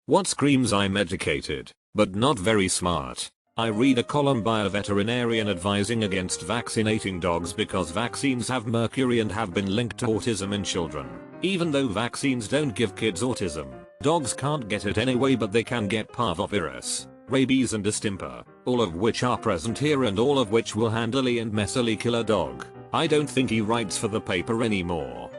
What screams I'm educated, but not very smart. I read a column by a veterinarian advising against vaccinating dogs because vaccines have mercury and have been linked to autism in children. Even though vaccines don't give kids autism, dogs can't get it anyway, but they can get parvovirus, rabies and distemper, all of which are present here and all of which will handily and messily kill a dog. I don't think he writes for the paper anymore.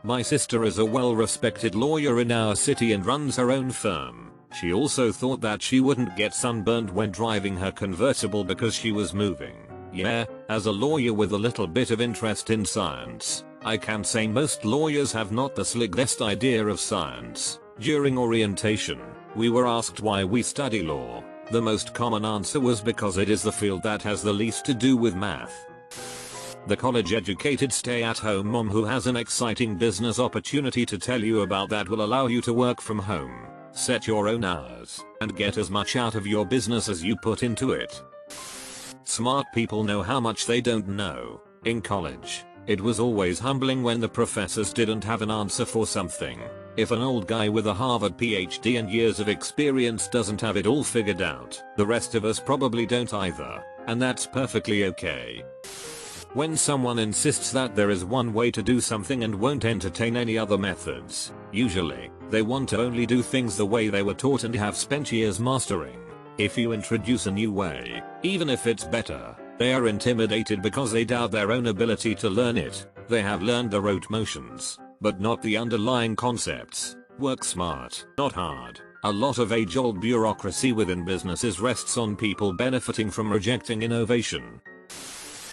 My sister is a well-respected lawyer in our city and runs her own firm. She also thought that she wouldn't get sunburned when driving her convertible because she was moving. Yeah, as a lawyer with a little bit of interest in science, I can say most lawyers have not the slightest idea of science. During orientation, we were asked why we study law. The most common answer was because it is the field that has the least to do with math. The college-educated stay-at-home mom who has an exciting business opportunity to tell you about that will allow you to work from home, set your own hours, and get as much out of your business as you put into it. Smart people know how much they don't know. In college, it was always humbling when the professors didn't have an answer for something. If an old guy with a Harvard PhD and years of experience doesn't have it all figured out, the rest of us probably don't either, and that's perfectly okay. When someone insists that there is one way to do something and won't entertain any other methods, usually, they want to only do things the way they were taught and have spent years mastering. If you introduce a new way, even if it's better, they are intimidated because they doubt their own ability to learn it. They have learned the rote motions, but not the underlying concepts. Work smart, not hard. A lot of age-old bureaucracy within businesses rests on people benefiting from rejecting innovation.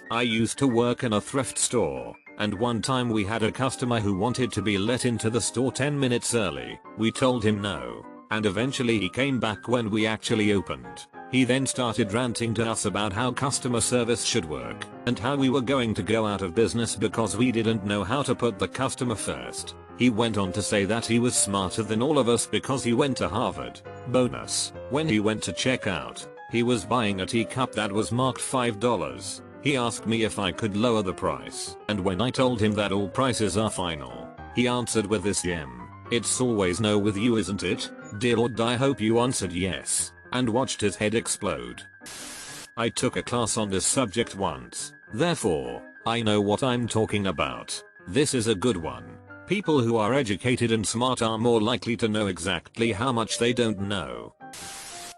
I used to work in a thrift store, and one time we had a customer who wanted to be let into the store 10 minutes early. We told him no, and eventually he came back when we actually opened. He then started ranting to us about how customer service should work, and how we were going to go out of business because we didn't know how to put the customer first. He went on to say that he was smarter than all of us because he went to Harvard. Bonus, when he went to check out, he was buying a teacup that was marked $5. He asked me if I could lower the price, and when I told him that all prices are final, he answered with this "It's always no with you, isn't it? Dear Lord, I hope you answered yes," and watched his head explode. I took a class on this subject once, therefore, I know what I'm talking about. This is a good one. People who are educated and smart are more likely to know exactly how much they don't know.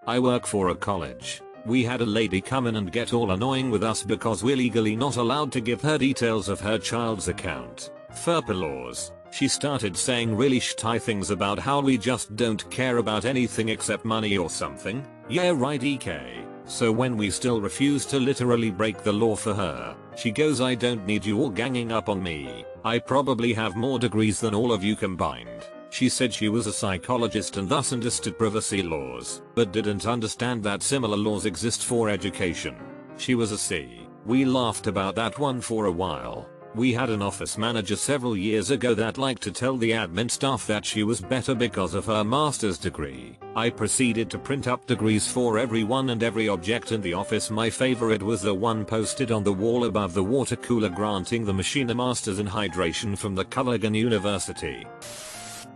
I work for a college. We had a lady come in and get all annoying with us because we're legally not allowed to give her details of her child's account. FERPA laws. She started saying really shitty things about how we just don't care about anything except money or something. Yeah right EK. So when we still refuse to literally break the law for her, she goes, "I don't need you all ganging up on me. I probably have more degrees than all of you combined." She said she was a psychologist and thus understood privacy laws, but didn't understand that similar laws exist for education. She was a C. We laughed about that one for a while. We had an office manager several years ago that liked to tell the admin staff that she was better because of her master's degree. I proceeded to print up degrees for everyone and every object in the office. My favorite was the one posted on the wall above the water cooler granting the machine a master's in hydration from the Culligan University.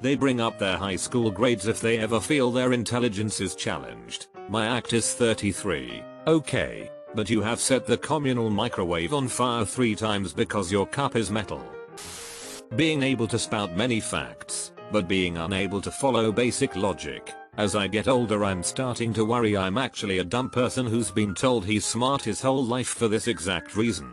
They bring up their high school grades if they ever feel their intelligence is challenged. My act is 33. Okay, but you have set the communal microwave on fire 3 times because your cup is metal. Being able to spout many facts, but being unable to follow basic logic. As I get older, I'm starting to worry I'm actually a dumb person who's been told he's smart his whole life for this exact reason.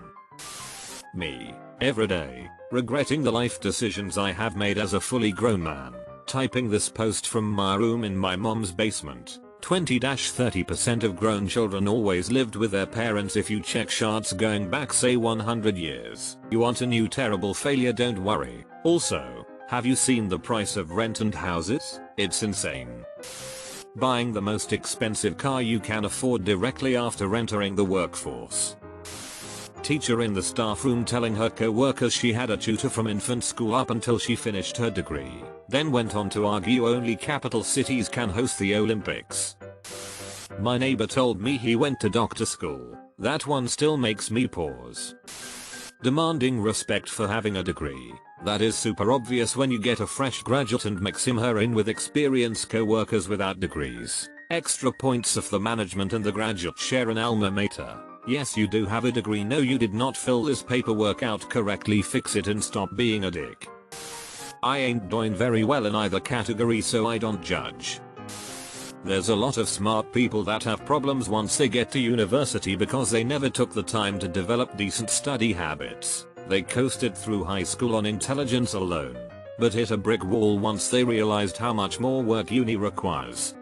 Me. Every day, regretting the life decisions I have made as a fully grown man. Typing this post from my room in my mom's basement. 20-30% of grown children always lived with their parents. If you check charts going back say 100 years. You want a new terrible failure? Don't worry. Also, have you seen the price of rent and houses? It's insane. Buying the most expensive car you can afford directly after entering the workforce. Teacher in the staff room telling her co-workers she had a tutor from infant school up until she finished her degree, then went on to argue only capital cities can host the Olympics. My neighbor told me he went to doctor school. That one still makes me pause. Demanding respect for having a degree. That is super obvious when you get a fresh graduate and mix her in with experienced co-workers without degrees. Extra points if the management and the graduate share an alma mater. Yes, you do have a degree. No, you did not fill this paperwork out correctly. Fix it and stop being a dick. I ain't doing very well in either category, so I don't judge. There's a lot of smart people that have problems once they get to university because they never took the time to develop decent study habits. They coasted through high school on intelligence alone, but hit a brick wall once they realized how much more work uni requires.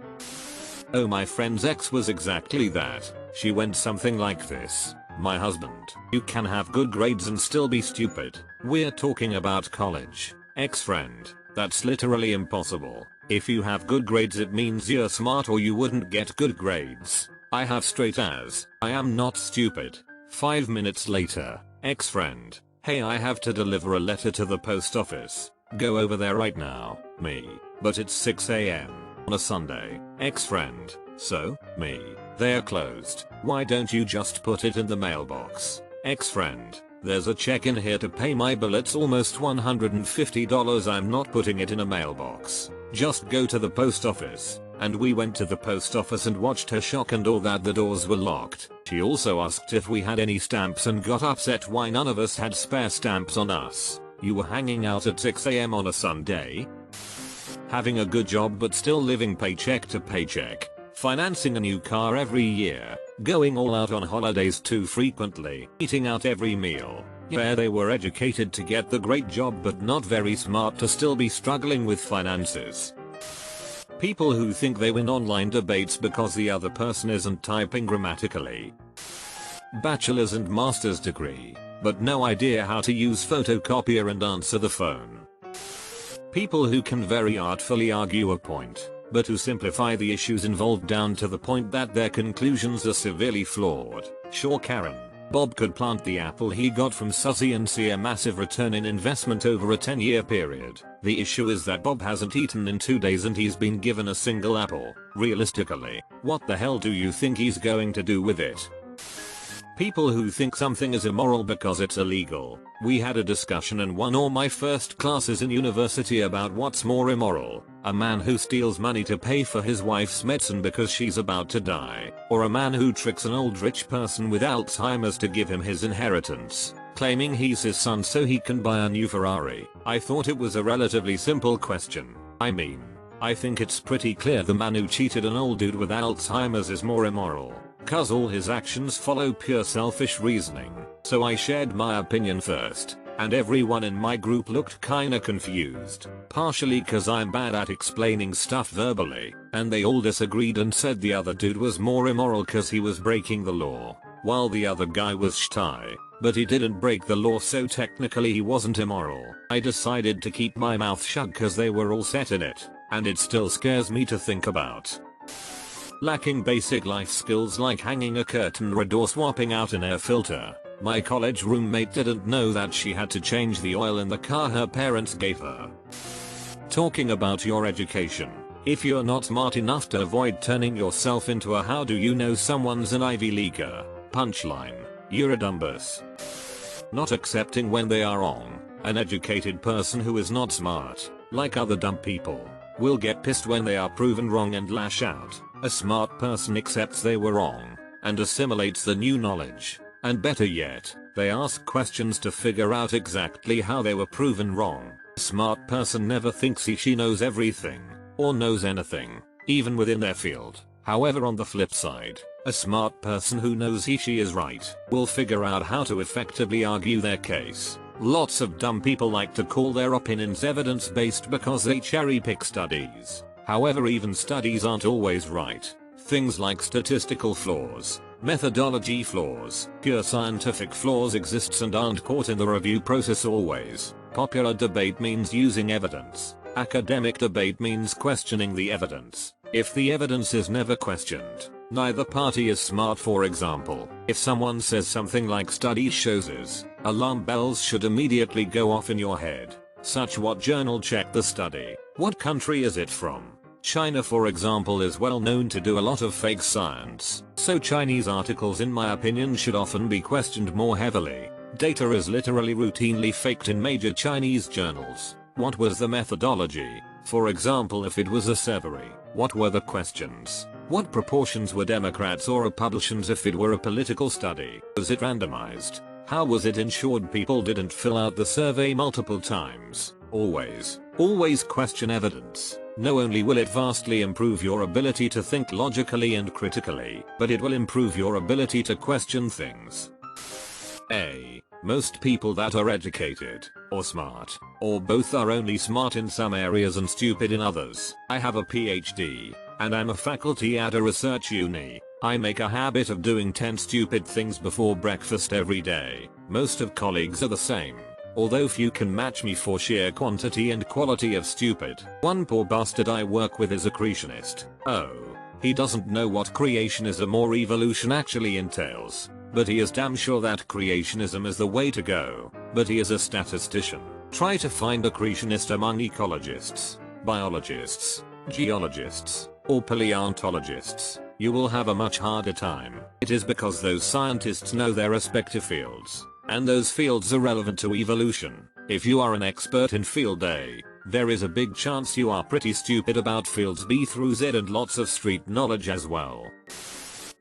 Oh, my friend's ex was exactly that. She went something like this. My husband, you can have good grades and still be stupid. We're talking about college. Ex-friend, that's literally impossible. If you have good grades it means you're smart or you wouldn't get good grades. I have straight A's. I am not stupid. 5 minutes later, ex-friend, hey, I have to deliver a letter to the post office. Go over there right now. Me. But it's 6 AM on a Sunday. Ex-friend, so, me. They're closed. Why don't you just put it in the mailbox? Ex-friend, there's a check in here to pay my bill. It's almost $150. I'm not putting it in a mailbox. Just go to the post office. And we went to the post office and watched her shock and awe that the doors were locked. She also asked if we had any stamps and got upset why none of us had spare stamps on us. You were hanging out at 6 AM on a Sunday? Having a good job but still living paycheck to paycheck. Financing a new car every year. Going all out on holidays too frequently. Eating out every meal. Yeah, they were educated to get the great job but not very smart to still be struggling with finances. People who think they win online debates because the other person isn't typing grammatically. Bachelor's and master's degree, but no idea how to use photocopier and answer the phone. People who can very artfully argue a point, but who simplify the issues involved down to the point that their conclusions are severely flawed. Sure, Karen. Bob could plant the apple he got from Suzy and see a massive return in investment over a 10-year period. The issue is that Bob hasn't eaten in 2 days and he's been given a single apple. Realistically, what the hell do you think he's going to do with it? People who think something is immoral because it's illegal. We had a discussion in one of my first classes in university about what's more immoral. A man who steals money to pay for his wife's medicine because she's about to die. Or a man who tricks an old rich person with Alzheimer's to give him his inheritance, claiming he's his son so he can buy a new Ferrari. I thought it was a relatively simple question. I mean, I think it's pretty clear the man who cheated an old dude with Alzheimer's is more immoral. Cause all his actions follow pure selfish reasoning. So I shared my opinion first, and everyone in my group looked kinda confused. Partially cause I'm bad at explaining stuff verbally, and they all disagreed and said the other dude was more immoral cause he was breaking the law, while the other guy was shy, but he didn't break the law so technically he wasn't immoral. I decided to keep my mouth shut cause they were all set in it, and it still scares me to think about. Lacking basic life skills like hanging a curtain or door swapping out an air filter. My college roommate didn't know that she had to change the oil in the car her parents gave her. Talking about your education. If you're not smart enough to avoid turning yourself into a how do you know someone's an Ivy Leaguer, punchline, you're a dumbass. Not accepting when they are wrong. An educated person who is not smart, like other dumb people, will get pissed when they are proven wrong and lash out. A smart person accepts they were wrong, and assimilates the new knowledge. And better yet, they ask questions to figure out exactly how they were proven wrong. A smart person never thinks he/she knows everything, or knows anything, even within their field. However, on the flip side, a smart person who knows he/she is right, will figure out how to effectively argue their case. Lots of dumb people like to call their opinions evidence-based because they cherry-pick studies. However, even studies aren't always right. Things like statistical flaws, methodology flaws, pure scientific flaws exist and aren't caught in the review process always. Popular debate means using evidence. Academic debate means questioning the evidence. If the evidence is never questioned, neither party is smart. For example, if someone says something like study shows this, alarm bells should immediately go off in your head. Such what journal checked the study? What country is it from? China, for example, is well known to do a lot of fake science, so Chinese articles in my opinion should often be questioned more heavily. Data is literally routinely faked in major Chinese journals. What was the methodology? For example, if it was a survey, what were the questions? What proportions were Democrats or Republicans if it were a political study? Was it randomized? How was it ensured people didn't fill out the survey multiple times? Always question evidence. Not only will it vastly improve your ability to think logically and critically, but it will improve your ability to question things. Most people that are educated, or smart, or both are only smart in some areas and stupid in others. I have a PhD, and I'm a faculty at a research uni. I make a habit of doing 10 stupid things before breakfast every day. Most of colleagues are the same, although few can match me for sheer quantity and quality of stupid. One poor bastard I work with is a creationist. Oh, he doesn't know what creationism or evolution actually entails, but he is damn sure that creationism is the way to go. But he is a statistician. Try to find a creationist among ecologists, biologists, geologists, or paleontologists. You will have a much harder time. It is because those scientists know their respective fields, and those fields are relevant to evolution. If you are an expert in field A, there is a big chance you are pretty stupid about fields B through Z and lots of street knowledge as well.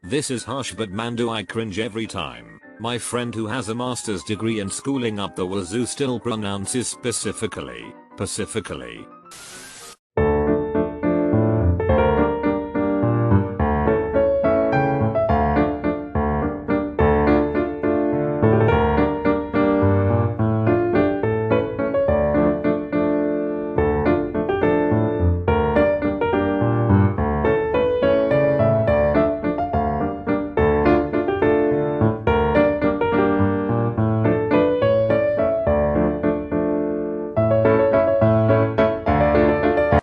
This is harsh, but man do I cringe every time. My friend who has a master's degree and schooling up the wazoo still pronounces pacifically.